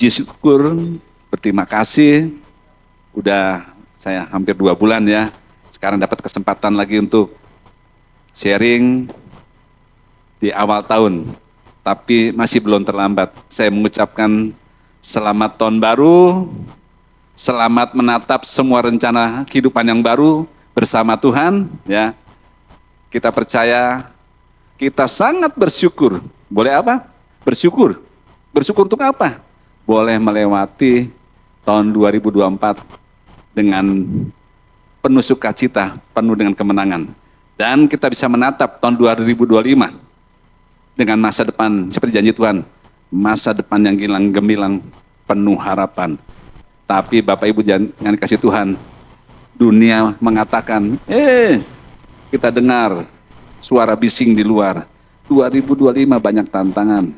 puji syukur, berterima kasih. Udah saya hampir 2 bulan ya. Sekarang dapat kesempatan lagi untuk sharing di awal tahun. Tapi masih belum terlambat. Saya mengucapkan selamat tahun baru, selamat menatap semua rencana kehidupan yang baru bersama Tuhan. Ya, kita percaya, kita sangat bersyukur. Boleh apa? Bersyukur. Bersyukur untuk apa? Boleh melewati tahun 2024 dengan penuh sukacita, penuh dengan kemenangan. Dan kita bisa menatap tahun 2025 dengan masa depan seperti janji Tuhan. Masa depan yang gemilang, penuh harapan. Tapi Bapak Ibu jangan kasih Tuhan. Dunia mengatakan, kita dengar suara bising di luar. 2025 banyak tantangan.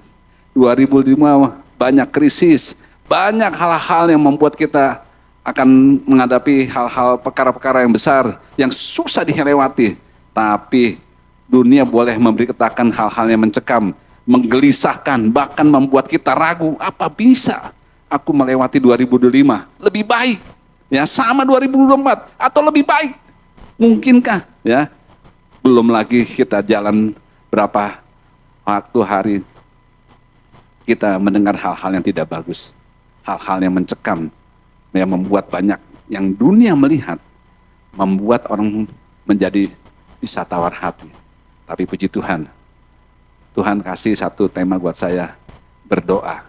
2005 banyak krisis. Banyak hal-hal yang membuat kita akan menghadapi hal-hal perkara-perkara yang besar, yang susah dilewati. Tapi dunia boleh memberi ketakan hal-hal yang mencekam, menggelisahkan, bahkan membuat kita ragu, apa bisa aku melewati 2025 lebih baik, ya sama 2024 atau lebih baik, mungkinkah? Ya, belum lagi kita jalan berapa hari kita mendengar hal-hal yang tidak bagus, hal-hal yang mencekam, yang membuat banyak yang dunia melihat, membuat orang menjadi bisa tawar hati. Tapi puji Tuhan, Tuhan kasih satu tema buat saya, berdoa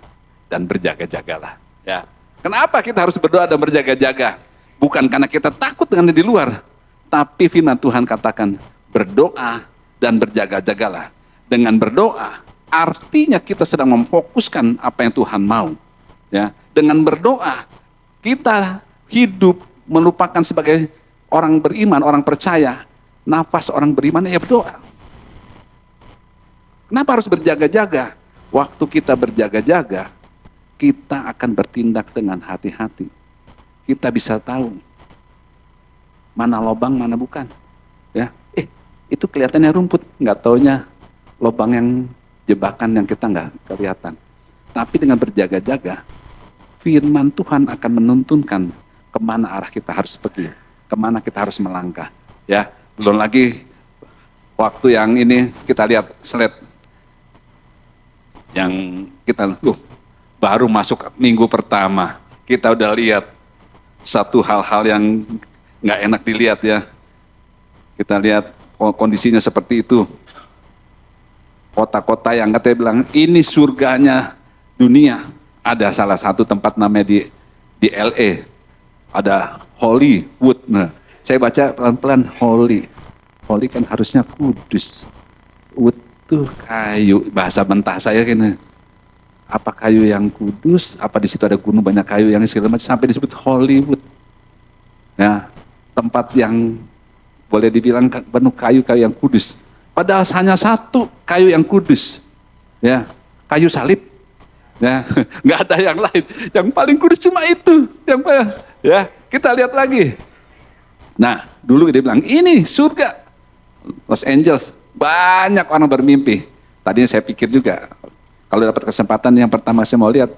dan berjaga-jagalah. Ya, kenapa kita harus berdoa dan berjaga-jaga? Bukan karena kita takut dengan di luar, tapi firman Tuhan katakan berdoa dan berjaga-jagalah. Dengan berdoa, artinya kita sedang memfokuskan apa yang Tuhan mau. Ya, dengan berdoa kita hidup melupakan sebagai orang beriman, orang percaya. Nafas orang beriman ya berdoa. Kenapa harus berjaga-jaga? Waktu kita berjaga-jaga, kita akan bertindak dengan hati-hati. Kita bisa tahu mana lubang, mana bukan. Ya, itu kelihatannya rumput, nggak taunya lubang yang jebakan yang kita nggak kelihatan. Tapi dengan berjaga-jaga, firman Tuhan akan menuntunkan kemana arah kita harus pergi, kemana kita harus melangkah. Ya, belum lagi waktu yang ini kita lihat slide yang kita baru masuk minggu pertama, kita udah lihat satu hal-hal yang nggak enak dilihat ya. Kita lihat kondisinya seperti itu. Kota-kota yang katanya bilang ini surganya dunia. Ada salah satu tempat namanya di LA, ada Hollywood. Nah, saya baca pelan-pelan Holy kan harusnya kudus. Wood tuh kayu, bahasa mentah saya kayaknya. Apa kayu yang kudus? Apa di situ ada gunung banyak kayu yang segala macam sampai disebut Hollywood. Ya, tempat yang boleh dibilang penuh kayu-kayu yang kudus. Padahal hanya satu kayu yang kudus, ya, kayu salib. Ya, nggak ada yang lain. Yang paling kudus cuma itu. Ya, kita lihat lagi. Nah, dulu dia bilang ini surga Los Angeles. Banyak orang bermimpi. Tadinya saya pikir juga, kalau dapat kesempatan yang pertama saya mau lihat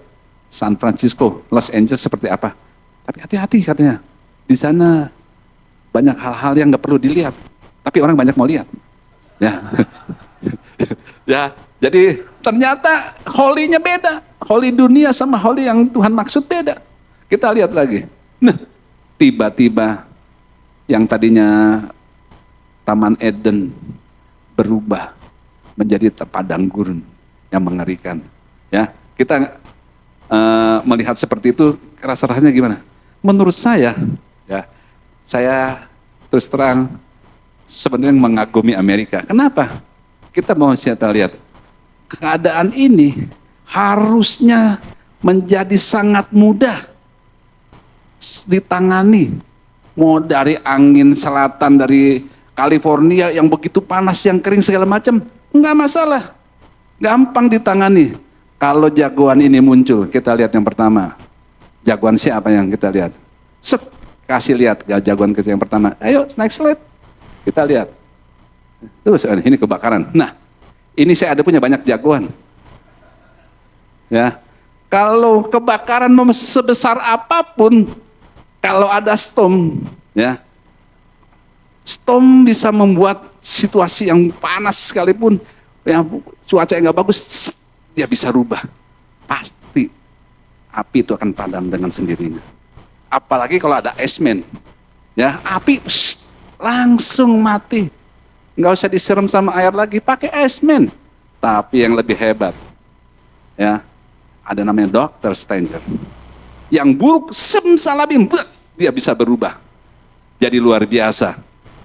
San Francisco, Los Angeles seperti apa. Tapi hati-hati katanya, di sana banyak hal-hal yang nggak perlu dilihat, tapi orang banyak mau lihat. Ya, ya. Jadi ternyata holy-nya beda, holy dunia sama holy yang Tuhan maksud beda. Kita lihat lagi. Nah, tiba-tiba yang tadinya Taman Eden berubah menjadi padang gurun yang mengerikan. Ya, kita melihat seperti itu, rasa-rasanya gimana? Menurut saya, ya, saya terus terang sebenarnya mengagumi Amerika. Kenapa? Kita mau lihat keadaan ini harusnya menjadi sangat mudah ditangani. Mau dari angin selatan dari California yang begitu panas, yang kering segala macam, enggak masalah. Gampang ditangani. Kalau jagoan ini muncul, kita lihat yang pertama. Jagoan siapa yang kita lihat? Set, kasih lihat jagoan yang pertama. Ayo, next slide. Kita lihat. Terus ini kebakaran. Nah, ini saya ada punya banyak jagoan. Ya. Kalau kebakaran sebesar apapun, kalau ada storm, ya, storm bisa membuat situasi yang panas sekalipun, yang cuaca yang nggak bagus, dia bisa rubah. Pasti api itu akan padam dengan sendirinya. Apalagi kalau ada iceman, ya, api langsung mati. Nggak usah disiram sama air lagi, pakai iceman. Tapi yang lebih hebat, ya, ada namanya Dr. Stranger. Yang buruk simsalabim, dia bisa berubah jadi luar biasa.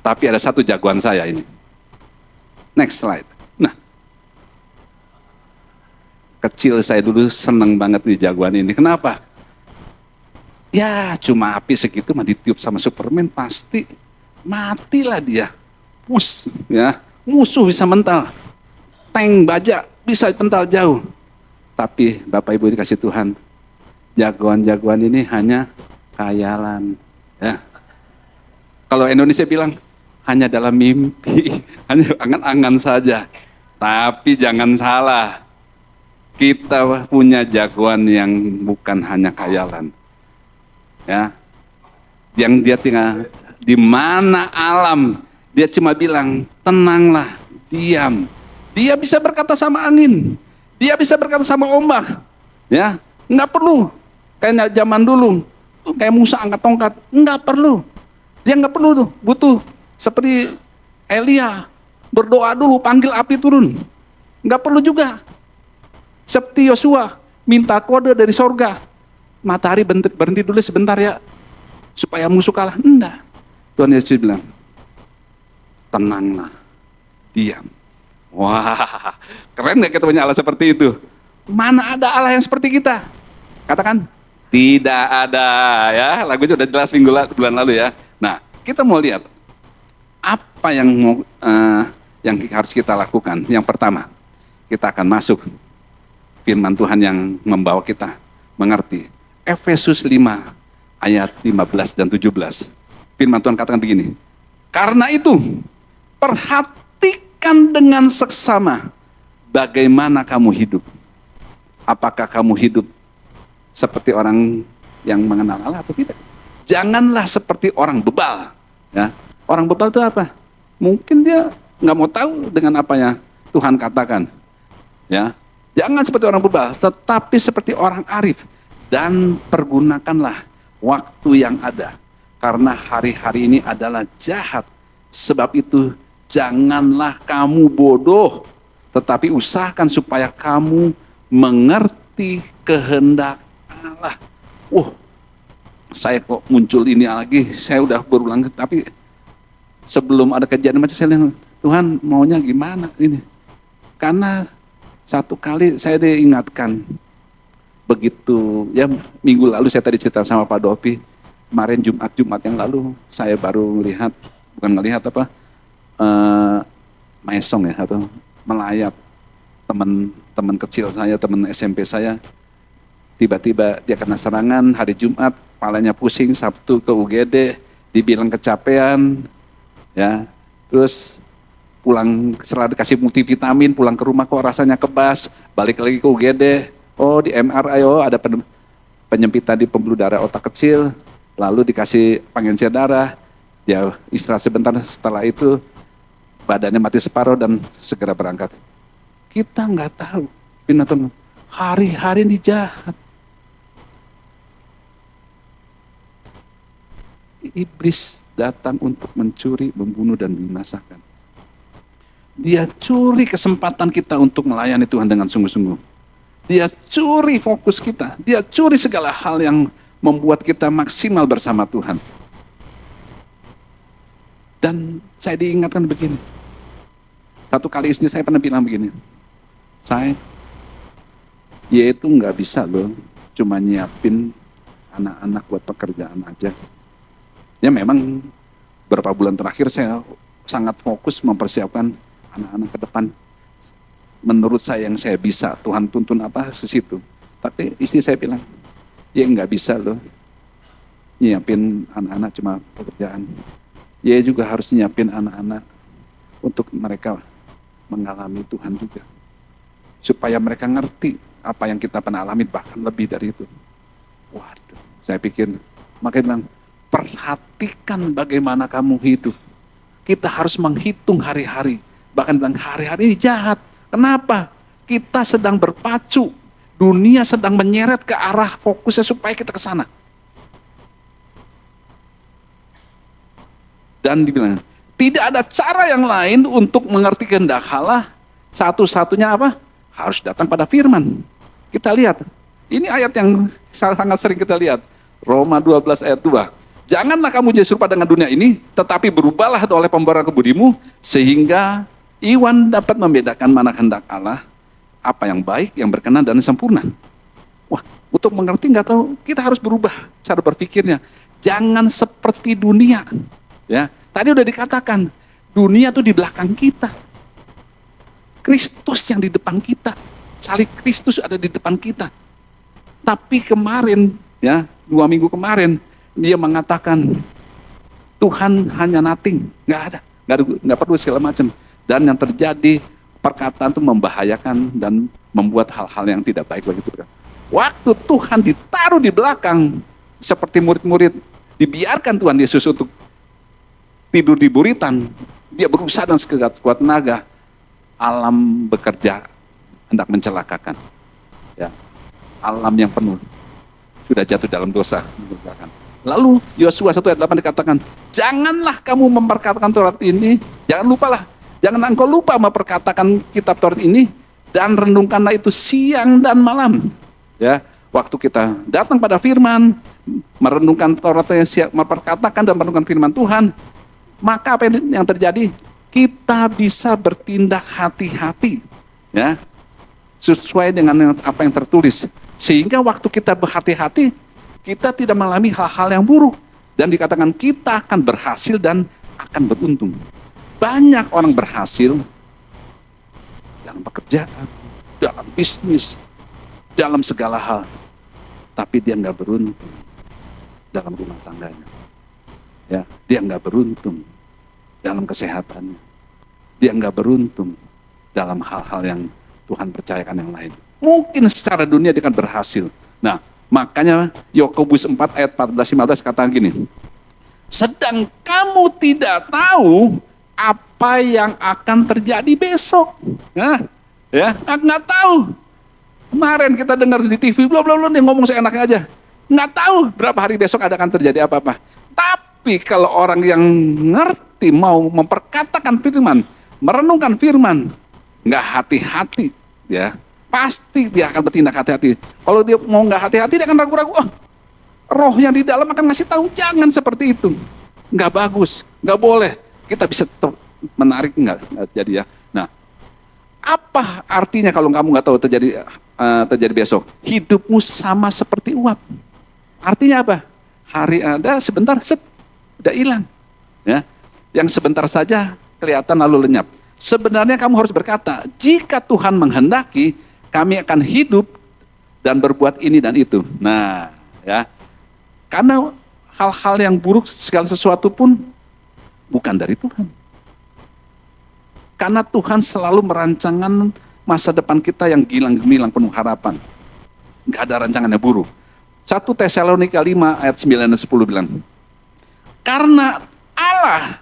Tapi ada satu jagoan saya ini. Next slide. Nah, kecil saya dulu seneng banget di jagoan ini. Kenapa? Ya cuma api segitu mah ditiup sama Superman pasti matilah dia. Push, ya, musuh bisa mental, tank baja bisa mental jauh. Tapi Bapak Ibu dikasih Tuhan, jagoan-jagoan ini hanya khayalan. Ya. Kalau Indonesia bilang hanya dalam mimpi, hanya angan-angan saja. Tapi jangan salah, kita punya jagoan yang bukan hanya khayalan. Ya, yang dia tinggal di mana alam, dia cuma bilang tenanglah, diam. Dia bisa berkata sama angin, dia bisa berkata sama ombak, ya, nggak perlu kayak zaman dulu, kayak Musa angkat tongkat, nggak perlu. Dia nggak perlu tuh, butuh seperti Elia berdoa dulu, panggil api turun, nggak perlu juga. Seperti Yosua minta kode dari sorga, matahari berhenti dulu sebentar ya, supaya musuh kalah. Enggak. Tuhan Yesus bilang, tenanglah, diam. Wah, keren gak kita punya Allah seperti itu? Mana ada Allah yang seperti kita? Katakan, tidak ada, ya. Lagunya udah jelas bulan lalu ya. Nah, kita mau lihat apa yang harus kita lakukan. Yang pertama, kita akan masuk firman Tuhan yang membawa kita mengerti. Efesus 5 ayat 15 dan 17. Firman Tuhan katakan begini. Karena itu, perhatikan dengan seksama bagaimana kamu hidup. Apakah kamu hidup seperti orang yang mengenal Allah atau tidak? Janganlah seperti orang bebal. Ya. Orang bebal itu apa? Mungkin dia nggak mau tahu dengan apa yang Tuhan katakan. Ya. Jangan seperti orang bebal, tetapi seperti orang arif. Dan pergunakanlah waktu yang ada. Karena hari-hari ini adalah jahat. Sebab itu janganlah kamu bodoh, tetapi usahakan supaya kamu mengerti kehendak Allah. Saya kok muncul ini lagi, saya udah berulang, tapi sebelum ada kejadian macam saya bilang, Tuhan maunya gimana ini? Karena satu kali saya diingatkan, begitu ya minggu lalu saya tadi cerita sama Pak Dopi, kemarin Jumat yang lalu saya baru melihat, bukan ngelihat apa, maesong ya atau melayat teman kecil saya, teman SMP saya, tiba-tiba dia kena serangan hari Jumat, kepalanya pusing, Sabtu ke UGD, dibilang kecapean, ya, terus pulang setelah dikasih multivitamin, pulang ke rumah kok rasanya kebas, balik lagi ke UGD, oh di MRI, oh ada penyempitan di pembuluh darah otak kecil, lalu dikasih pengencer darah, ya istirahat sebentar, setelah itu badannya mati separuh dan segera berangkat. Kita nggak tahu, binatang hari-hari ini jahat. Iblis datang untuk mencuri, membunuh, dan membinasakan. Dia curi kesempatan kita untuk melayani Tuhan dengan sungguh-sungguh. Dia curi fokus kita. Dia curi segala hal yang membuat kita maksimal bersama Tuhan. Dan saya diingatkan begini. Satu kali istri saya pernah bilang begini. Saya, ya itu nggak bisa loh, cuma nyiapin anak-anak buat pekerjaan aja. Ya memang beberapa bulan terakhir saya sangat fokus mempersiapkan anak-anak ke depan. Menurut saya yang saya bisa, Tuhan tuntun apa ke situ. Tapi istri saya bilang, ya nggak bisa loh nyiapin anak-anak cuma pekerjaan. Ya juga harus nyiapin anak-anak untuk mereka mengalami Tuhan juga. supaya mereka ngerti apa yang kita pernah alami, bahkan lebih dari itu. Waduh, saya pikir, makanya bilang, perhatikan bagaimana kamu hidup. Kita harus menghitung hari-hari. Bahkan bilang hari-hari ini jahat. Kenapa? Kita sedang berpacu. Dunia sedang menyeret ke arah fokusnya supaya kita ke sana. Dan dibilang, tidak ada cara yang lain untuk mengerti kehendak Allah. Satu-satunya apa? Harus datang pada firman. Kita lihat. Ini ayat yang sangat sering kita lihat. Roma 12 ayat 2. Janganlah kamu jadi serupa dengan dunia ini, tetapi berubahlah oleh pembaruan kebudimu, sehingga Iwan dapat membedakan mana kehendak Allah, apa yang baik, yang berkenan, dan sempurna. Wah, untuk mengerti nggak tahu, kita harus berubah cara berpikirnya. Jangan seperti dunia. Ya, tadi udah dikatakan, dunia tuh di belakang kita. Kristus yang di depan kita. Salib Kristus ada di depan kita. Tapi kemarin, ya 2 minggu kemarin, dia mengatakan Tuhan hanya nothing, nggak perlu segala macam. Dan yang terjadi, perkataan itu membahayakan dan membuat hal-hal yang tidak baik bagi Tuhan. Waktu Tuhan ditaruh di belakang, seperti murid-murid dibiarkan Tuhan Yesus untuk tidur di buritan, dia berusaha dan sekuat tenaga, alam bekerja hendak mencelakakan. Ya, alam yang penuh sudah jatuh dalam dosa. Lalu Yosua 1 ayat 8 dikatakan, janganlah kamu memperkatakan Taurat ini, jangan engkau lupa memperkatakan kitab Taurat ini, dan renungkanlah itu siang dan malam. Ya, waktu kita datang pada firman, merenungkan Taurat yang memperkatakan dan merenungkan firman Tuhan, maka apa yang terjadi? Kita bisa bertindak hati-hati, ya, sesuai dengan apa yang tertulis. Sehingga waktu kita berhati-hati, kita tidak mengalami hal-hal yang buruk. Dan dikatakan kita akan berhasil dan akan beruntung. Banyak orang berhasil dalam pekerjaan, dalam bisnis, dalam segala hal. Tapi dia nggak beruntung dalam rumah tangganya. Ya, dia nggak beruntung dalam kesehatannya. Dia nggak beruntung dalam hal-hal yang Tuhan percayakan yang lain. Mungkin secara dunia dia akan berhasil. Nah, makanya Yakobus 4 ayat 14-15 kata gini, sedang kamu tidak tahu apa yang akan terjadi besok. Nah, ya, nggak tahu. Kemarin kita dengar di TV, belum dia ngomong seenaknya aja. Nggak tahu berapa hari besok akan terjadi apa-apa. Tapi kalau orang yang ngerti mau memperkatakan firman, merenungkan firman, nggak hati-hati, ya, pasti dia akan bertindak hati-hati. Kalau dia mau nggak hati-hati, dia akan ragu-ragu. Oh, roh yang di dalam akan ngasih tahu, jangan seperti itu. Nggak bagus, nggak boleh. Kita bisa tetap menarik, nggak jadi ya. Nah, apa artinya kalau kamu nggak tahu terjadi besok? Hidupmu sama seperti uap. Artinya apa? Hari ada, sebentar, udah hilang. Ya, yang sebentar saja kelihatan lalu lenyap. Sebenarnya kamu harus berkata, jika Tuhan menghendaki, kami akan hidup dan berbuat ini dan itu. Nah, ya, karena hal-hal yang buruk, segala sesuatu pun bukan dari Tuhan. Karena Tuhan selalu merancangkan masa depan kita yang gilang-gemilang penuh harapan. Nggak ada rancangannya buruk. 1 Tesalonika 5 ayat 9 dan 10 bilang, karena Allah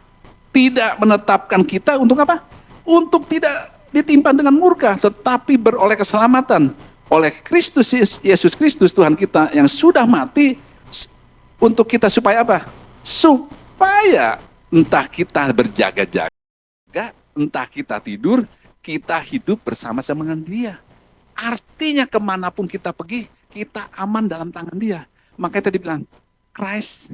tidak menetapkan kita untuk apa? Untuk tidak ditimpa dengan murka, tetapi beroleh keselamatan oleh Kristus Yesus Kristus Tuhan kita yang sudah mati untuk kita supaya apa? Supaya entah kita berjaga-jaga, entah kita tidur, kita hidup bersama-sama dengan Dia. Artinya kemanapun kita pergi, kita aman dalam tangan Dia. Makanya tadi bilang, Christ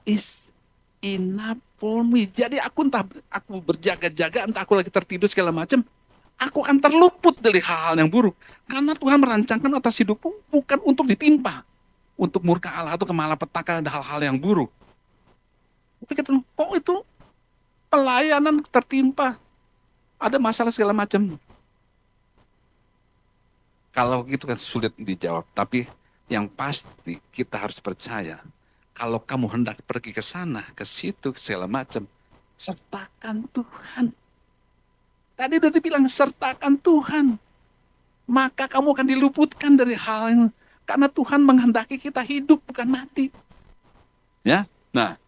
is enough for me. Jadi aku entah aku berjaga-jaga, entah aku lagi tertidur segala macam, aku akan terluput dari hal-hal yang buruk. Karena Tuhan merancangkan atas hidupku bukan untuk ditimpa, untuk murka Allah atau kemalapetaka ada hal-hal yang buruk. Kok itu pelayanan tertimpa, ada masalah segala macam. Kalau gitu kan sulit dijawab. Tapi yang pasti kita harus percaya, kalau kamu hendak pergi ke sana, ke situ, segala macam, sertakan Tuhan. Tadi udah dibilang sertakan Tuhan. maka kamu akan diluputkan dari hal yang, karena Tuhan menghendaki kita hidup bukan mati. Ya, nah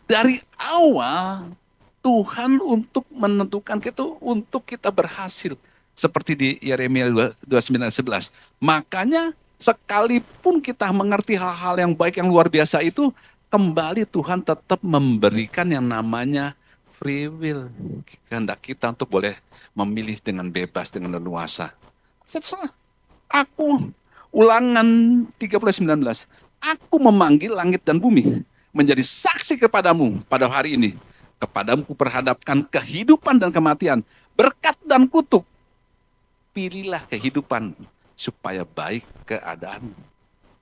dari awal Tuhan untuk menentukan kita untuk kita berhasil seperti di Yeremia 29:11. Makanya sekalipun kita mengerti hal-hal yang baik yang luar biasa itu, kembali Tuhan tetap memberikan yang namanya free will. Kehendak kita untuk boleh memilih dengan bebas, dengan leluasa. Setelah aku, Ulangan 13:19, aku memanggil langit dan bumi menjadi saksi kepadamu pada hari ini. Kepadamu kuperhadapkan kehidupan dan kematian, berkat dan kutuk. Pilihlah kehidupan supaya baik keadaanmu.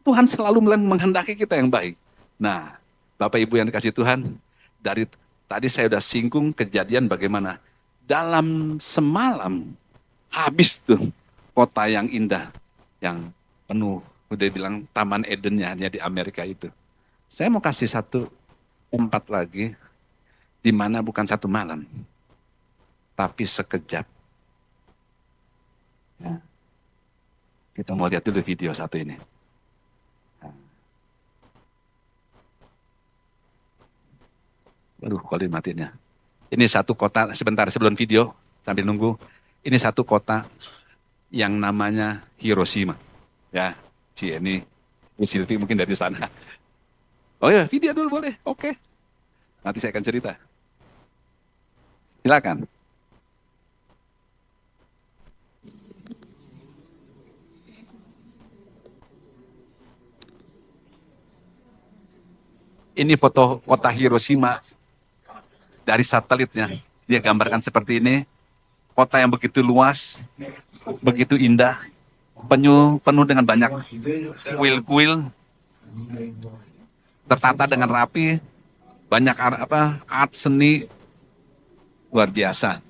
Tuhan selalu menghendaki kita yang baik. Nah, Bapak Ibu yang dikasih Tuhan, dari tadi saya sudah singgung kejadian bagaimana dalam semalam habis tuh kota yang indah, yang penuh, udah bilang Taman Edennya hanya di Amerika itu. Saya mau kasih satu tempat lagi, di mana bukan satu malam, tapi sekejap. Ya. Kita mau lihat dulu video satu ini. Waduh, kok dimatiin ya. Ini satu kota, sebentar sebelum video, sambil nunggu. Ini satu kota yang namanya Hiroshima. Ya, ini Bu Silvi mungkin dari sana. Oh ya, video dulu boleh, oke. Nanti saya akan cerita. Silakan. Ini foto kota Hiroshima dari satelitnya. Dia gambarkan seperti ini. Kota yang begitu luas, begitu indah, penuh dengan banyak kuil-kuil, tertata dengan rapi, banyak art seni luar biasa.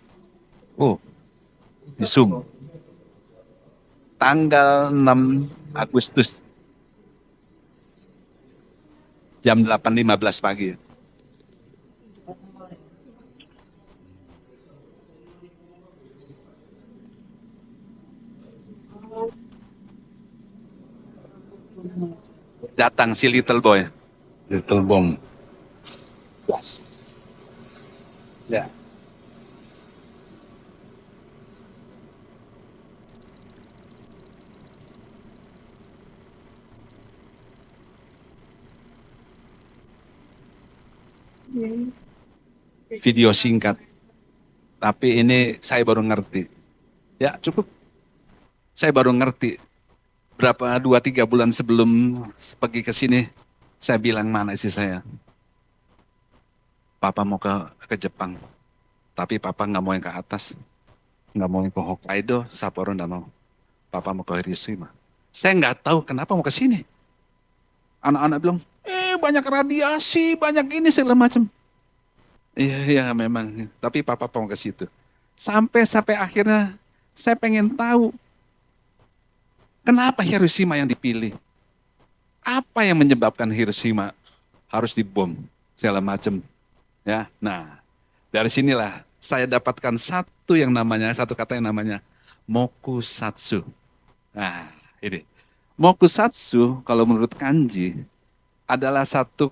Oh, di zoom. Tanggal 6 Agustus jam 8.15 pagi. Datang si Little Boy. Little Bomb. Yes. Ya. Video singkat. Tapi ini saya baru ngerti. Ya cukup. Saya baru ngerti. Berapa 2-3 bulan sebelum pergi ke sini, saya bilang mana istri saya. Papa mau ke Jepang. Tapi papa nggak mau yang ke atas. Nggak mau yang ke Hokkaido, Sapporo nggak mau. Papa mau ke Hiroshima. Saya nggak tahu kenapa mau ke sini. Anak-anak bilang, banyak radiasi, banyak ini segala macam. Iya, iya memang. Tapi papa mau ke situ. Sampai akhirnya saya pengen tahu kenapa Hiroshima yang dipilih. Apa yang menyebabkan Hiroshima harus dibom segala macam. Ya, nah dari sinilah saya dapatkan satu kata yang namanya mokusatsu. Nah, ini mokusatsu kalau menurut kanji adalah satu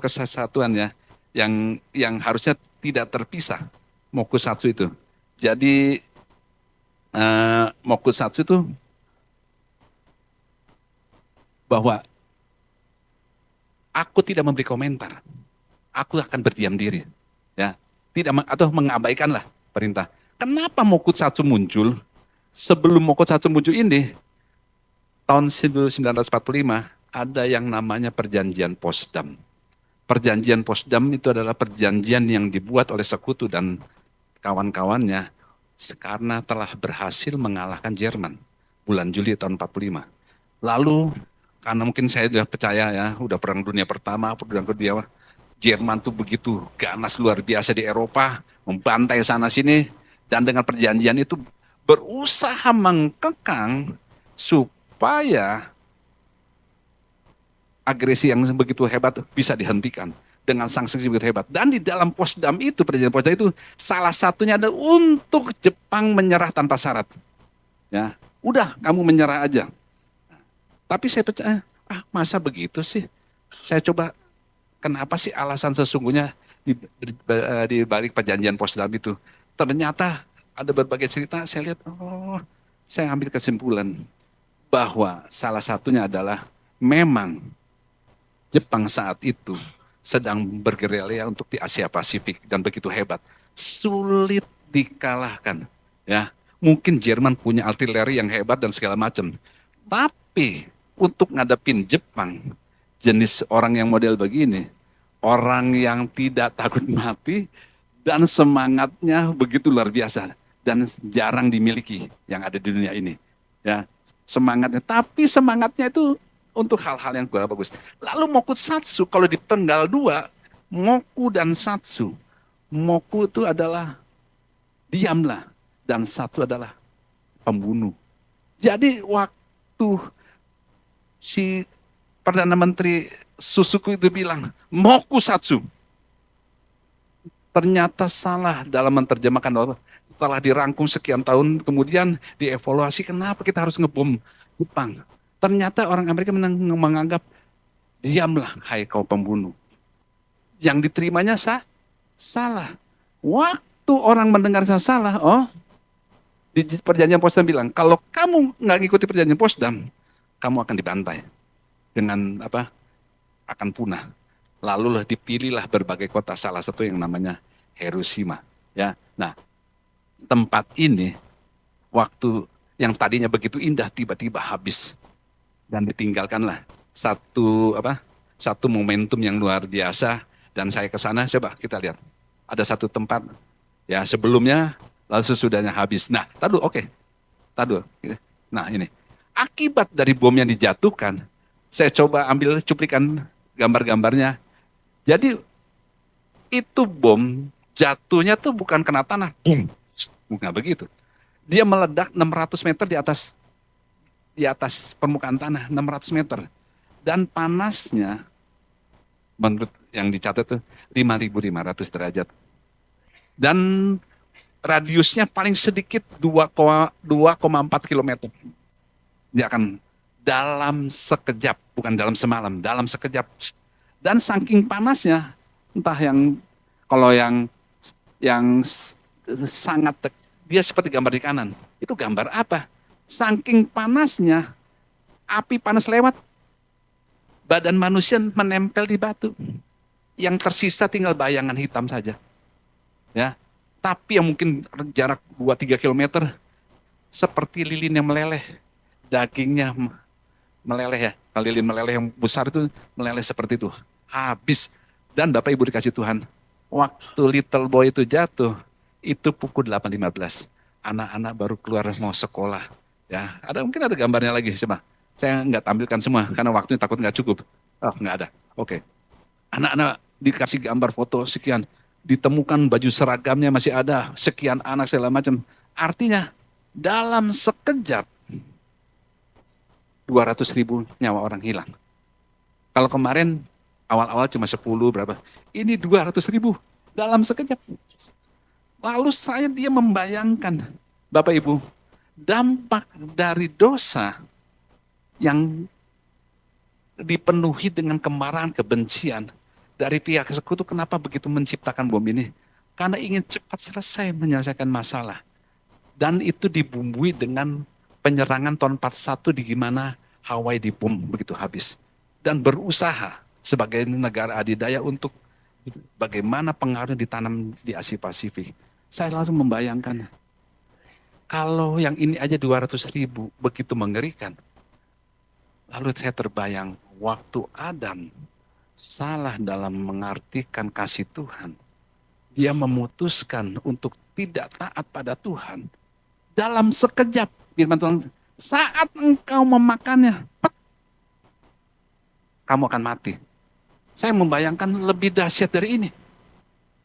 kesatuan ya, yang harusnya tidak terpisah. Mokusatsu itu. Jadi mokusatsu itu bahwa aku tidak memberi komentar, aku akan berdiam diri, ya, atau mengabaikanlah perintah. Kenapa mokusatsu muncul? Sebelum mokusatsu muncul ini, tahun 1945 ada yang namanya Perjanjian Potsdam. Perjanjian Potsdam itu adalah perjanjian yang dibuat oleh Sekutu dan kawan-kawannya karena telah berhasil mengalahkan Jerman bulan Juli tahun 45. Lalu karena mungkin saya sudah percaya ya, udah perang dunia pertama, perang kedua, Jerman tuh begitu ganas luar biasa di Eropa, membantai sana sini, dan dengan perjanjian itu berusaha mengkekang supaya agresi yang begitu hebat bisa dihentikan. dengan sanksi begitu hebat. Dan di dalam Potsdam itu, perjanjian Potsdam itu, salah satunya ada untuk Jepang menyerah tanpa syarat. Ya, udah kamu menyerah aja. Tapi saya percaya, masa begitu sih? Saya coba, kenapa sih alasan sesungguhnya di balik perjanjian Potsdam itu? Ternyata ada berbagai cerita, saya lihat, saya ambil kesimpulan bahwa salah satunya adalah memang Jepang saat itu sedang bergerilya untuk di Asia Pasifik dan begitu hebat, sulit dikalahkan. Ya, mungkin Jerman punya artileri yang hebat dan segala macam, tapi untuk ngadepin Jepang, jenis orang yang model begini, orang yang tidak takut mati dan semangatnya begitu luar biasa dan jarang dimiliki yang ada di dunia ini. Ya, semangatnya, tapi semangatnya itu untuk hal-hal yang kurang bagus. Lalu Moku Satsu, kalau di tanggal 2, Moku dan Satsu. Moku itu adalah diamlah, dan Satsu adalah pembunuh. Jadi waktu si Perdana Menteri Susuku itu bilang, Moku Satsu, ternyata salah dalam menerjemahkan Allah. Setelah dirangkum sekian tahun, kemudian dievaluasi, kenapa kita harus ngebom Jepang. Ternyata orang Amerika menganggap, diamlah hai kau pembunuh. Yang diterimanya salah. Waktu orang mendengar salah, di perjanjian Potsdam bilang, kalau kamu nggak ngikuti perjanjian Potsdam, kamu akan dibantai. Dengan apa? Akan punah. Lalu dipilihlah berbagai kota, salah satu yang namanya Hiroshima. Ya, nah tempat ini waktu yang tadinya begitu indah tiba-tiba habis dan ditinggalkanlah satu momentum yang luar biasa. Dan saya ke sana, coba kita lihat ada satu tempat ya sebelumnya lalu sesudahnya habis. Nah, tadu. Nah ini akibat dari bom yang dijatuhkan. Saya coba ambil cuplikan gambar-gambarnya. Jadi itu bom jatuhnya tuh bukan kena tanah, boom, bukan begitu. Dia meledak 600 meter di atas permukaan tanah, 600 meter. Dan panasnya, menurut yang dicatat itu 5.500 derajat. Dan radiusnya paling sedikit 2,4 kilometer. Dia akan dalam sekejap, bukan dalam semalam, dalam sekejap. Dan saking panasnya, entah kalau yang sangat, dia seperti gambar di kanan. Itu gambar apa? Saking panasnya, api panas lewat, badan manusia menempel di batu. Yang tersisa tinggal bayangan hitam saja. Ya, tapi yang mungkin jarak 2-3 kilometer, seperti lilin yang meleleh. Dagingnya meleleh ya. Kalau lilin meleleh yang besar itu meleleh seperti itu. Habis. Dan Bapak Ibu dikasih Tuhan, waktu little boy itu jatuh, itu pukul 8.15. Anak-anak baru keluar mau sekolah. Ya, mungkin ada gambarnya lagi, coba. Saya nggak tampilkan semua karena waktunya takut nggak cukup. Oh, nggak ada. Oke. Anak-anak dikasih gambar foto sekian, ditemukan baju seragamnya masih ada, sekian anak segala macam. Artinya dalam sekejap 200.000 nyawa orang hilang. Kalau kemarin awal-awal cuma 10 berapa, ini 200.000 dalam sekejap. Lalu dia membayangkan, Bapak Ibu, dampak dari dosa yang dipenuhi dengan kemarahan, kebencian dari pihak sekutu. Kenapa begitu menciptakan bom ini? Karena ingin cepat selesai menyelesaikan masalah. Dan itu dibumbui dengan penyerangan tahun 41 di gimana Hawaii dibom begitu habis. Dan berusaha sebagai negara adidaya untuk bagaimana pengaruh ditanam di Asia Pasifik. Saya langsung membayangkan, kalau yang ini aja 200.000 begitu mengerikan. Lalu saya terbayang, waktu Adam salah dalam mengartikan kasih Tuhan, dia memutuskan untuk tidak taat pada Tuhan. Dalam sekejap, firman Tuhan, saat engkau memakannya, kamu akan mati. Saya membayangkan lebih dahsyat dari ini.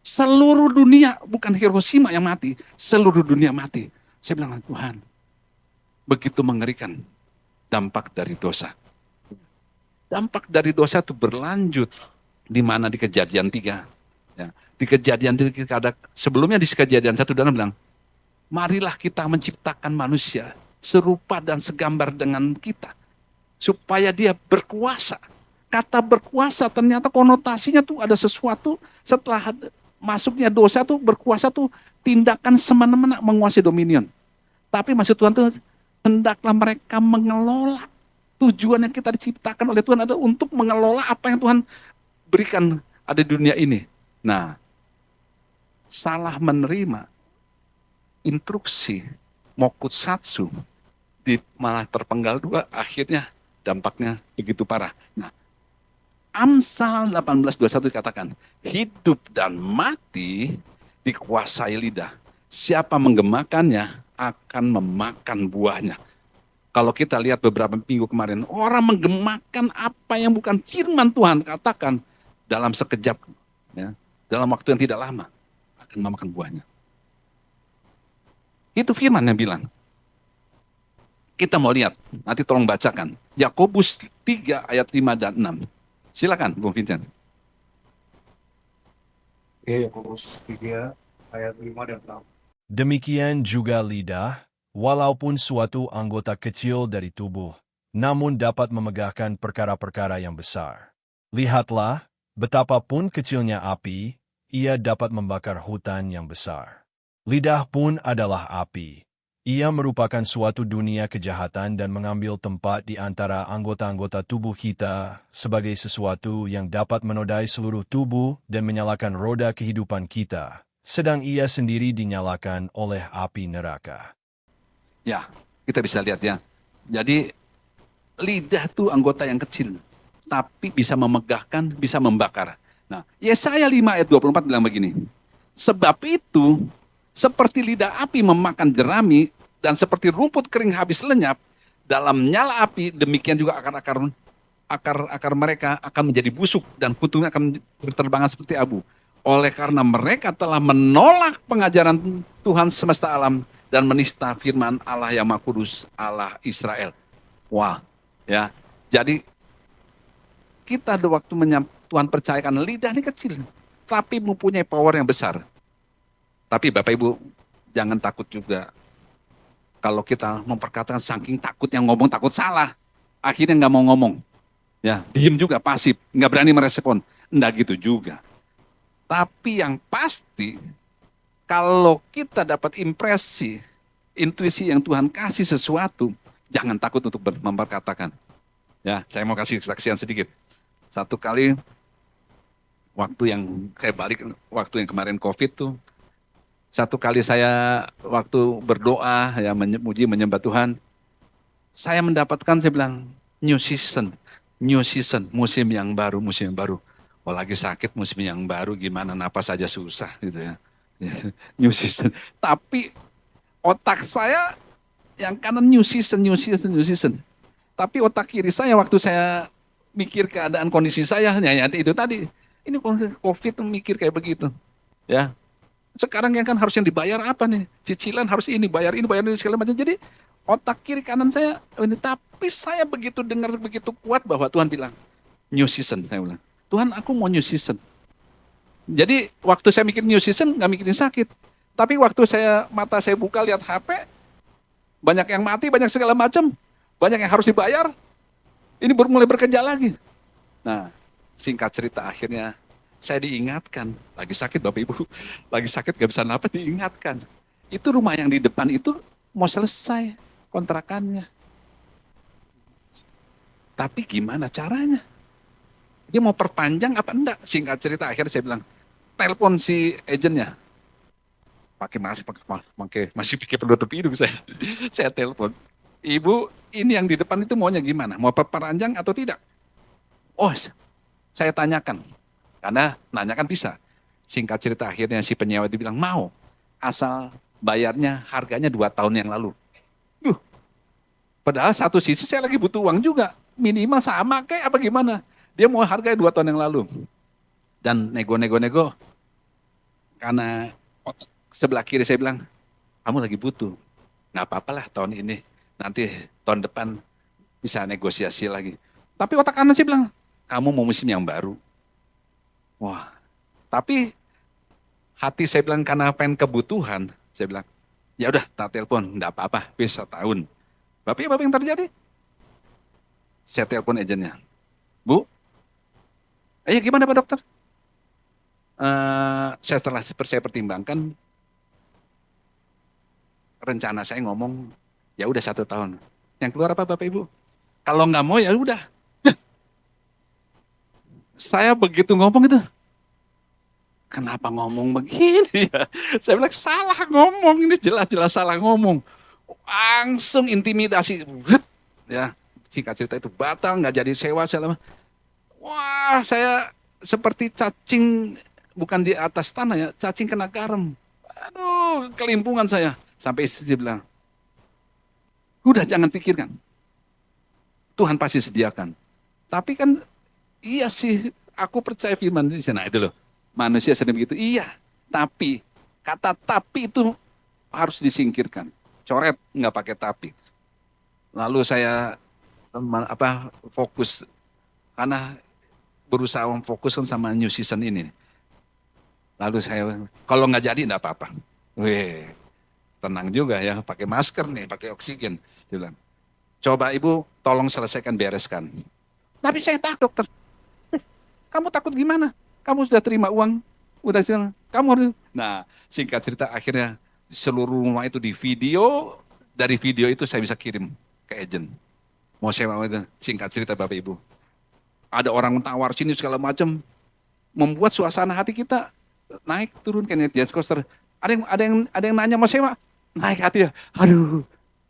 Seluruh dunia, bukan Hiroshima yang mati, seluruh dunia mati. Saya bilang, Tuhan, begitu mengerikan dampak dari dosa. Dampak dari dosa itu berlanjut Di mana di Kejadian 3. Ya. Di Kejadian 3 ada, sebelumnya di Kejadian 1 dan bilang, marilah kita menciptakan manusia serupa dan segambar dengan kita, supaya dia berkuasa. Kata berkuasa ternyata konotasinya tuh ada sesuatu setelah masuknya dosa tuh berkuasa tuh tindakan semena-mena menguasai dominion. Tapi maksud Tuhan tuh hendaklah mereka mengelola. Tujuan yang kita diciptakan oleh Tuhan adalah untuk mengelola apa yang Tuhan berikan ada di dunia ini. Nah, salah menerima instruksi mokutsatsu malah terpenggal dua, akhirnya dampaknya begitu parah. Nah, Amsal 18:21 dikatakan, hidup dan mati dikuasai lidah. Siapa menggemakannya akan memakan buahnya. Kalau kita lihat beberapa minggu kemarin, orang menggemakan apa yang bukan firman Tuhan katakan dalam sekejap, ya, dalam waktu yang tidak lama akan memakan buahnya. Itu firman yang bilang. Kita mau lihat, nanti tolong bacakan. Yakobus 3 ayat 5 dan 6. Silakan, Bung Vincent. Oke, Yakobus 3 ayat 5 dan 6. Demikian juga lidah, walaupun suatu anggota kecil dari tubuh, namun dapat memegahkan perkara-perkara yang besar. Lihatlah, betapapun kecilnya api, ia dapat membakar hutan yang besar. Lidah pun adalah api. Ia merupakan suatu dunia kejahatan dan mengambil tempat di antara anggota-anggota tubuh kita sebagai sesuatu yang dapat menodai seluruh tubuh dan menyalakan roda kehidupan kita, sedang ia sendiri dinyalakan oleh api neraka. Ya, kita bisa lihat ya. Jadi lidah itu anggota yang kecil, tapi bisa memegahkan, bisa membakar. Nah, Yesaya 5 ayat 24 bilang begini, sebab itu seperti lidah api memakan jerami dan seperti rumput kering habis lenyap dalam nyala api, demikian juga akar mereka akan menjadi busuk dan kutunya akan berterbangan seperti abu. Oleh karena mereka telah menolak pengajaran Tuhan semesta alam dan menista firman Allah yang Maha Kudus, Allah Israel. Wah, ya. Jadi kita ada waktu Tuhan percayakan lidah ini kecil, tapi mempunyai power yang besar. Tapi Bapak Ibu jangan takut juga. Kalau kita memperkatakan saking takutnya ngomong takut salah, akhirnya nggak mau ngomong, ya diem juga pasif, nggak berani merespon, enggak gitu juga. Tapi yang pasti, kalau kita dapat impresi, intuisi yang Tuhan kasih sesuatu, jangan takut untuk memperkatakan. Ya, saya mau kasih kesaksian sedikit. Satu kali, waktu yang saya balik, waktu yang kemarin COVID tuh, satu kali saya waktu berdoa, ya memuji, menyembah Tuhan, saya mendapatkan, saya bilang, new season, musim yang baru, musim yang baru. Oh lagi sakit musim yang baru gimana, napas saja susah gitu ya. New season. Tapi otak saya yang kanan new season. Tapi otak kiri saya waktu saya mikir keadaan kondisi saya, ya itu tadi. Ini COVID mikir kayak begitu. Ya. Sekarang yang kan harus yang dibayar apa nih? Cicilan harus ini, bayar ini segala macam. Jadi otak kiri kanan saya ini, tapi saya begitu dengar begitu kuat bahwa Tuhan bilang new season, saya bilang. Tuhan, aku mau new season. Jadi waktu saya mikir new season, nggak mikirin sakit. Tapi waktu mata saya buka lihat HP, banyak yang mati, banyak segala macam, banyak yang harus dibayar. Ini baru mulai bekerja lagi. Nah, singkat cerita akhirnya saya diingatkan, lagi sakit Bapak Ibu, lagi sakit gak bisa napas, diingatkan. Itu rumah yang di depan itu mau selesai kontrakannya. Tapi gimana caranya? Dia mau perpanjang apa enggak? Singkat cerita akhirnya saya bilang, telepon si agennya. Masih pikir penutup hidung saya. Saya telepon. Ibu, ini yang di depan itu maunya gimana? Mau perpanjang atau tidak? Oh, saya tanyakan. Karena nanyakan bisa. Singkat cerita akhirnya si penyewa itu bilang mau. Asal bayarnya harganya 2 tahun yang lalu. Padahal satu sisi saya lagi butuh uang juga. Minimal sama kayak apa gimana. Dia mau harganya 2 tahun yang lalu. Dan nego. Karena sebelah kiri saya bilang, kamu lagi butuh. Nggak apa-apalah tahun ini. Nanti tahun depan bisa negosiasi lagi. Tapi otak kanan saya bilang, kamu mau musim yang baru. Wah, tapi hati saya bilang karena pengen kebutuhan, saya bilang, ya udah tak telepon, enggak apa-apa, bisa tahun. Bapak yang terjadi? Saya telepon agennya. Bu, gimana Pak Dokter? Setelah saya pertimbangkan, rencana saya ngomong, ya udah 1 tahun. Yang keluar apa Bapak Ibu? Kalau nggak mau ya udah. Saya begitu ngomong itu, kenapa ngomong begini ya? Saya bilang salah ngomong, ini jelas-jelas salah ngomong. Langsung intimidasi, ya singkat cerita itu batal, nggak jadi sewa segala. Wah, saya seperti cacing bukan di atas tanah ya, cacing kena garam. Aduh, kelimpungan saya. Sampai istri bilang, udah jangan pikirkan, Tuhan pasti sediakan. Tapi kan iya sih, aku percaya firman di sana itu loh. Manusia sering begitu. Iya, tapi kata tapi itu harus disingkirkan. Coret nggak pakai tapi. Lalu saya fokus karena berusaha memfokuskan sama new season ini. Lalu saya kalau nggak jadi nggak apa-apa. Wih, tenang juga ya, pakai masker nih, pakai oksigen. Dia bilang, coba ibu tolong selesaikan bereskan. Tapi saya takut dokter. Kamu takut gimana? Kamu sudah terima uang, udah jalan. Kamu harus. Nah, singkat cerita akhirnya seluruh rumah itu di video. Dari video itu saya bisa kirim ke agent. Mau sewa itu. Singkat cerita Bapak Ibu. Ada orang tawar sini segala macam, membuat suasana hati kita naik turun kayak jet coaster. Ada yang nanya mau sewa, naik hati ya. Aduh,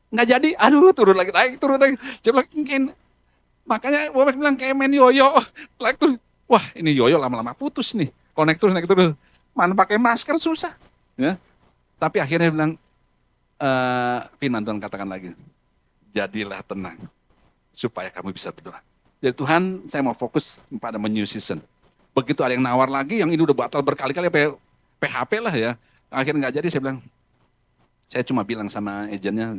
nggak jadi. Aduh, turun lagi, naik turun lagi. Coba mungkin makanya Bapak bilang kayak main yoyo. Like tuh, wah ini yoyo lama-lama putus nih. Konektor naik turun. Mana pakai masker susah. Ya. Tapi akhirnya bilang, firman Tuhan katakan lagi, jadilah tenang supaya kamu bisa berdoa. Jadi Tuhan, saya mau fokus pada new season. Begitu ada yang nawar lagi, yang ini udah batal berkali-kali, PHP lah ya. Akhirnya nggak jadi, saya cuma bilang sama agennya,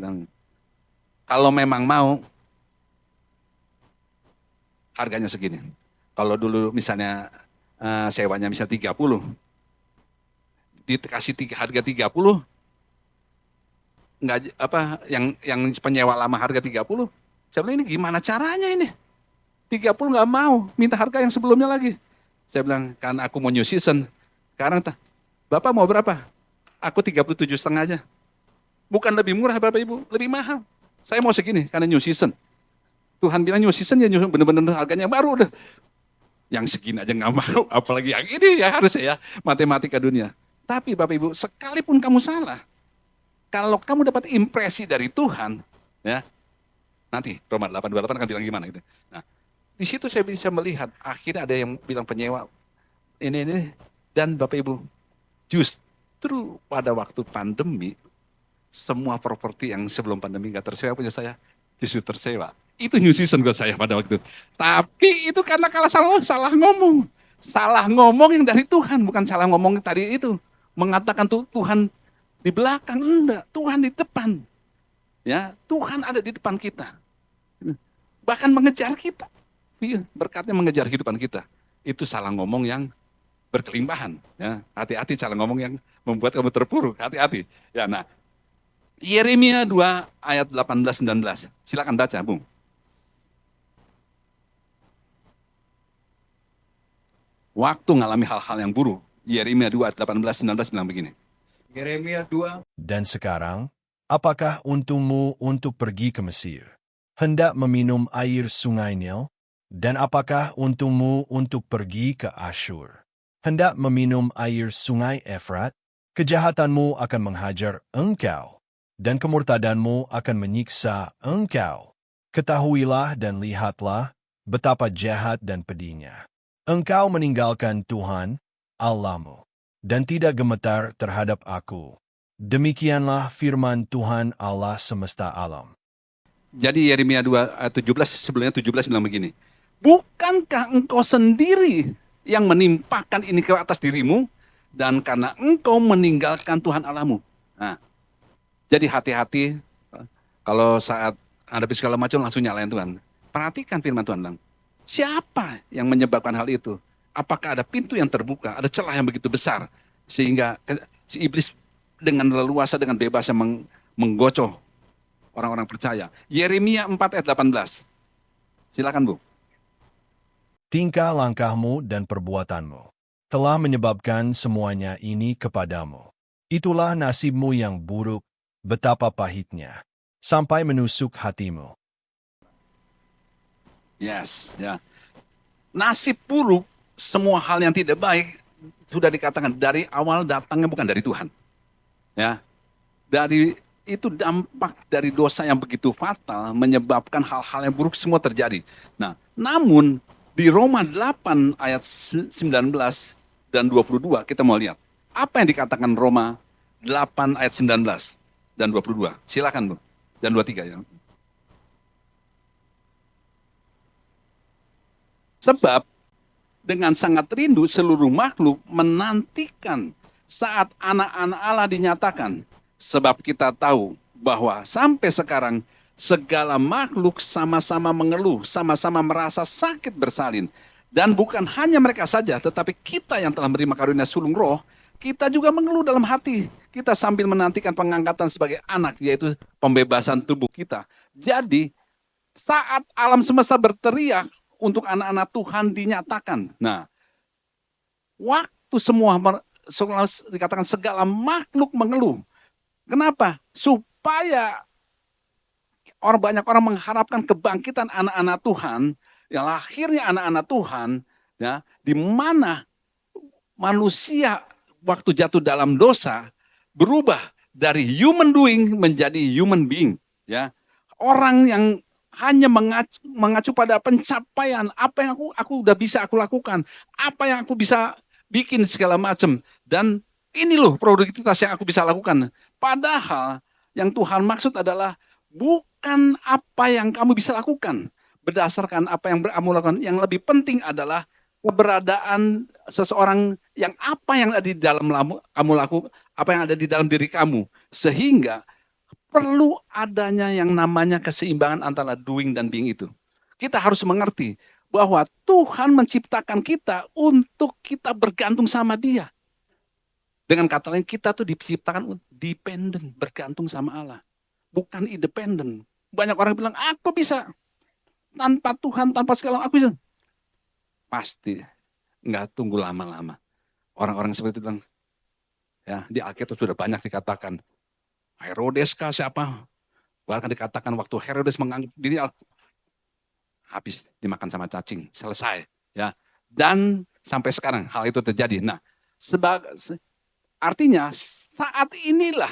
kalau memang mau, harganya segini. Kalau dulu misalnya sewanya misalnya 30, dikasih harga 30, nggak yang penyewa lama harga 30, saya bilang ini gimana caranya ini? 30 nggak mau, minta harga yang sebelumnya lagi. Saya bilang, karena aku mau new season, sekarang Bapak mau berapa? Aku 37,5 aja. Bukan lebih murah Bapak Ibu, lebih mahal. Saya mau segini, karena new season. Tuhan bilang new season ya bener-bener harganya baru udah. Yang segini aja nggak mau, apalagi yang ini ya harus ya, matematika dunia. Tapi Bapak Ibu, sekalipun kamu salah, kalau kamu dapat impresi dari Tuhan, ya nanti Roma 8:28 akan bilang gimana gitu. Nah, di situ saya bisa melihat, akhirnya ada yang bilang penyewa, ini, dan Bapak Ibu, justru pada waktu pandemi, semua properti yang sebelum pandemi nggak tersewa punya saya, justru tersewa. Itu new season buat saya pada waktu itu. Tapi itu karena kalau salah ngomong. Salah ngomong yang dari Tuhan, bukan salah ngomong tadi itu. Mengatakan Tuhan di belakang, enggak. Tuhan di depan. Ya, Tuhan ada di depan kita. Bahkan mengejar kita. Berkatnya mengejar kehidupan kita. Itu salah ngomong yang berkelimpahan. Ya, hati-hati salah ngomong yang membuat kamu terpuruk. Hati-hati. Ya, nah, Yeremia 2 ayat 18-19. Silakan baca, Bung. Waktu ngalami hal-hal yang buruk. Yeremia 2 ayat 18-19 bilang begini. Yeremia 2. Dan sekarang, apakah untungmu untuk pergi ke Mesir? Hendak meminum air sungai Nil? Dan apakah untungmu untuk pergi ke Asyur? Hendak meminum air sungai Efrat? Kejahatanmu akan menghajar engkau, dan kemurtadanmu akan menyiksa engkau. Ketahuilah dan lihatlah betapa jahat dan pedihnya. Engkau meninggalkan Tuhan, Allahmu, dan tidak gemetar terhadap aku. Demikianlah firman Tuhan Allah semesta alam. Jadi Yeremia 2 ayat 17, sebelumnya 17 bilang begini. Bukankah engkau sendiri yang menimpakan ini ke atas dirimu, dan karena engkau meninggalkan Tuhan Allahmu. Nah, jadi hati-hati kalau saat hadapi segala macam langsung nyalain Tuhan. Perhatikan firman Tuhan bilang, siapa yang menyebabkan hal itu? Apakah ada pintu yang terbuka, ada celah yang begitu besar, sehingga si iblis dengan leluasa, dengan bebasnya menggocoh orang-orang percaya. Yeremia 4 ayat 18. Silakan Bu. Tingkah langkahmu dan perbuatanmu telah menyebabkan semuanya ini kepadamu. Itulah nasibmu yang buruk, betapa pahitnya, sampai menusuk hatimu. Yes, ya. Nasib buruk, semua hal yang tidak baik sudah dikatakan dari awal datangnya bukan dari Tuhan. Ya. Dari itu dampak dari dosa yang begitu fatal menyebabkan hal-hal yang buruk semua terjadi. Nah, namun di Roma 8 ayat 19 dan 22 kita mau lihat apa yang dikatakan Roma 8 ayat 19 dan 22. Silakan Bu. Dan 23 ya. Sebab dengan sangat rindu seluruh makhluk menantikan saat anak-anak Allah dinyatakan. Sebab kita tahu bahwa sampai sekarang segala makhluk sama-sama mengeluh, sama-sama merasa sakit bersalin. Dan bukan hanya mereka saja, tetapi kita yang telah menerima karunia sulung roh, kita juga mengeluh dalam hati. Kita sambil menantikan pengangkatan sebagai anak, yaitu pembebasan tubuh kita. Jadi, saat alam semesta berteriak untuk anak-anak Tuhan dinyatakan. Nah, waktu semua dikatakan segala makhluk mengeluh. Kenapa? Supaya banyak orang mengharapkan kebangkitan anak-anak Tuhan, yang lahirnya anak-anak Tuhan, ya, di mana manusia waktu jatuh dalam dosa berubah dari human doing menjadi human being, ya. Orang yang hanya mengacu pada pencapaian apa yang aku udah bisa aku lakukan, apa yang aku bisa bikin segala macam, dan ini loh produktivitas yang aku bisa lakukan. Padahal yang Tuhan maksud adalah bukan apa yang kamu bisa lakukan berdasarkan apa yang kamu lakukan. Yang lebih penting adalah keberadaan seseorang yang apa yang ada di dalam kamu lakukan, apa yang ada di dalam diri kamu, sehingga perlu adanya yang namanya keseimbangan antara doing dan being itu. Kita harus mengerti bahwa Tuhan menciptakan kita untuk kita bergantung sama Dia. Dengan kata lain, kita tuh diciptakan dependent, bergantung sama Allah. Bukan independent. Banyak orang bilang, aku bisa. Tanpa Tuhan, tanpa segala, aku bisa. Pasti. Nggak tunggu lama-lama. Orang-orang seperti itu bilang, ya, di Alkitab sudah banyak dikatakan, Herodes kah siapa? Bahkan dikatakan waktu Herodes menganggap diri habis dimakan sama cacing, selesai. Ya, dan sampai sekarang hal itu terjadi. Nah, artinya saat inilah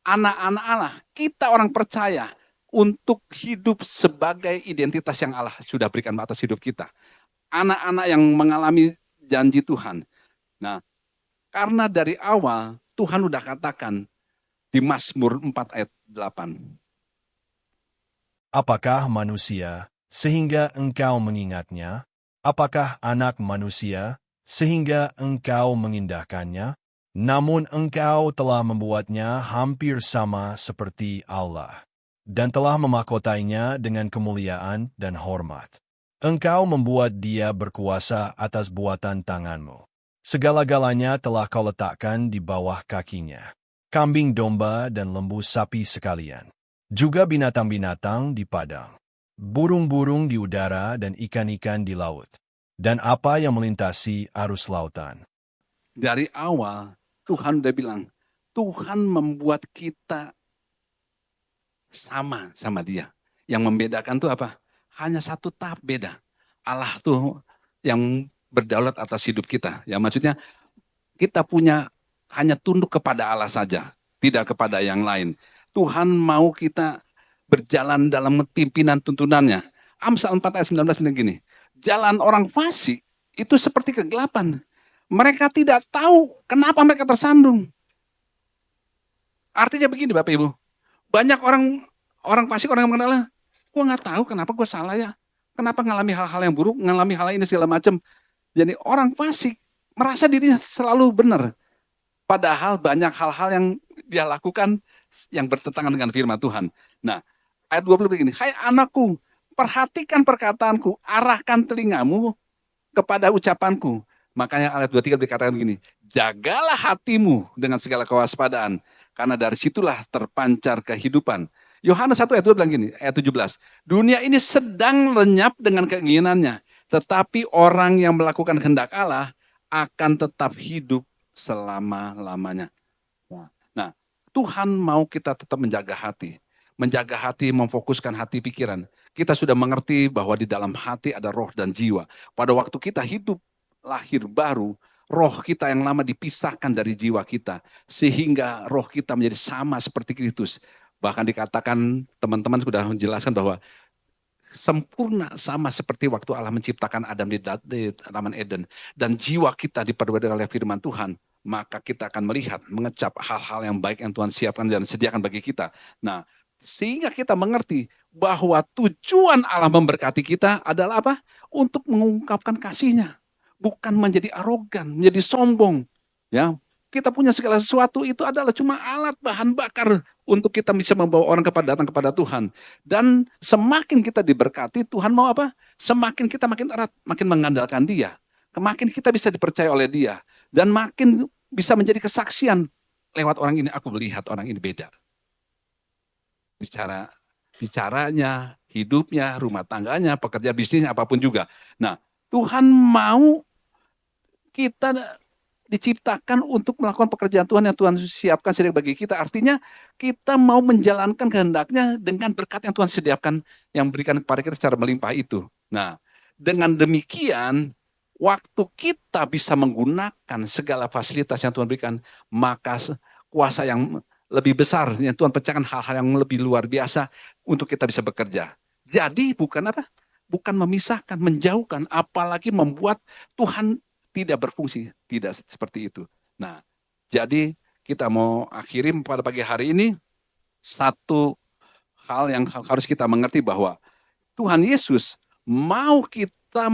anak-anak Allah, kita orang percaya untuk hidup sebagai identitas yang Allah sudah berikan atas hidup kita. Anak-anak yang mengalami janji Tuhan. Nah, karena dari awal Tuhan udah katakan di Mazmur 4 ayat 8. Apakah manusia sehingga engkau mengingatnya? Apakah anak manusia sehingga engkau mengindahkannya? Namun engkau telah membuatnya hampir sama seperti Allah, dan telah memakotainya dengan kemuliaan dan hormat. Engkau membuat dia berkuasa atas buatan tanganmu. Segala-galanya telah kau letakkan di bawah kakinya. Kambing domba dan lembu sapi sekalian. Juga binatang-binatang di padang. Burung-burung di udara dan ikan-ikan di laut. Dan apa yang melintasi arus lautan. Dari awal, Tuhan udah bilang, Tuhan membuat kita sama Dia. Yang membedakan tuh apa? Hanya satu tahap beda. Allah tuh yang berdaulat atas hidup kita. Ya maksudnya kita punya hanya tunduk kepada Allah saja, tidak kepada yang lain. Tuhan mau kita berjalan dalam pimpinan tuntunannya. Amsal 4 ayat 19 bilang gini, jalan orang fasik itu seperti kegelapan. Mereka tidak tahu kenapa mereka tersandung. Artinya begini Bapak Ibu, banyak orang fasik, orang yang mengenal, gue nggak tahu kenapa gue salah ya. Kenapa ngalami hal-hal yang buruk, ngalami hal ini segala macam. Jadi orang fasik merasa dirinya selalu benar. Padahal banyak hal-hal yang dia lakukan yang bertentangan dengan firman Tuhan. Nah, ayat 20 begini, hai anakku, perhatikan perkataanku, arahkan telingamu kepada ucapanku. Makanya ayat 23 dikatakan begini, jagalah hatimu dengan segala kewaspadaan, karena dari situlah terpancar kehidupan. Yohanes 1 ayat 2 bilang gini, ayat 17, dunia ini sedang lenyap dengan keinginannya, tetapi orang yang melakukan kehendak Allah akan tetap hidup selama-lamanya. Nah, Tuhan mau kita tetap menjaga hati, memfokuskan hati pikiran. Kita sudah mengerti bahwa di dalam hati ada roh dan jiwa. Pada waktu kita hidup lahir baru, roh kita yang lama dipisahkan dari jiwa kita, sehingga roh kita menjadi sama seperti Kristus. Bahkan dikatakan, teman-teman sudah menjelaskan bahwa sempurna sama seperti waktu Allah menciptakan Adam di Taman Eden. Dan jiwa kita diperbudak oleh firman Tuhan, maka kita akan melihat, mengecap hal-hal yang baik yang Tuhan siapkan dan sediakan bagi kita. Nah, sehingga kita mengerti bahwa tujuan Allah memberkati kita adalah apa? Untuk mengungkapkan kasih-Nya. Bukan menjadi arogan, menjadi sombong. Ya, kita punya segala sesuatu itu adalah cuma alat bahan bakar untuk kita bisa membawa orang datang kepada Tuhan. Dan semakin kita diberkati, Tuhan mau apa? Semakin kita makin erat, makin mengandalkan Dia. Makin kita bisa dipercaya oleh Dia. Dan makin bisa menjadi kesaksian lewat orang ini. Aku melihat orang ini beda. Bicaranya, hidupnya, rumah tangganya, pekerjaan bisnisnya, apapun juga. Nah, Tuhan mau kita diciptakan untuk melakukan pekerjaan Tuhan yang Tuhan siapkan sediakan bagi kita. Artinya kita mau menjalankan kehendak-Nya dengan berkat yang Tuhan sediakan, yang berikan kepada kita secara melimpah itu. Nah, dengan demikian, waktu kita bisa menggunakan segala fasilitas yang Tuhan berikan, maka kuasa yang lebih besar, yang Tuhan pecahkan hal-hal yang lebih luar biasa untuk kita bisa bekerja. Jadi bukan apa? Bukan memisahkan, menjauhkan, apalagi membuat Tuhan tidak berfungsi, tidak seperti itu. Nah, jadi kita mau akhiri pada pagi hari ini, satu hal yang harus kita mengerti bahwa Tuhan Yesus mau kita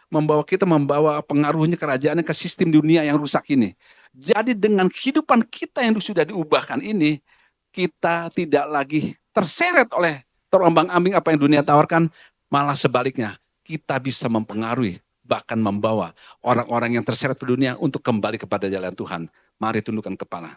membawa pengaruhnya kerajaannya ke sistem dunia yang rusak ini. Jadi dengan kehidupan kita yang sudah diubahkan ini, kita tidak lagi terseret oleh terombang-ambing apa yang dunia tawarkan, malah sebaliknya, kita bisa mempengaruhi, bahkan membawa orang-orang yang terseret ke dunia untuk kembali kepada jalan Tuhan. Mari tundukkan kepala.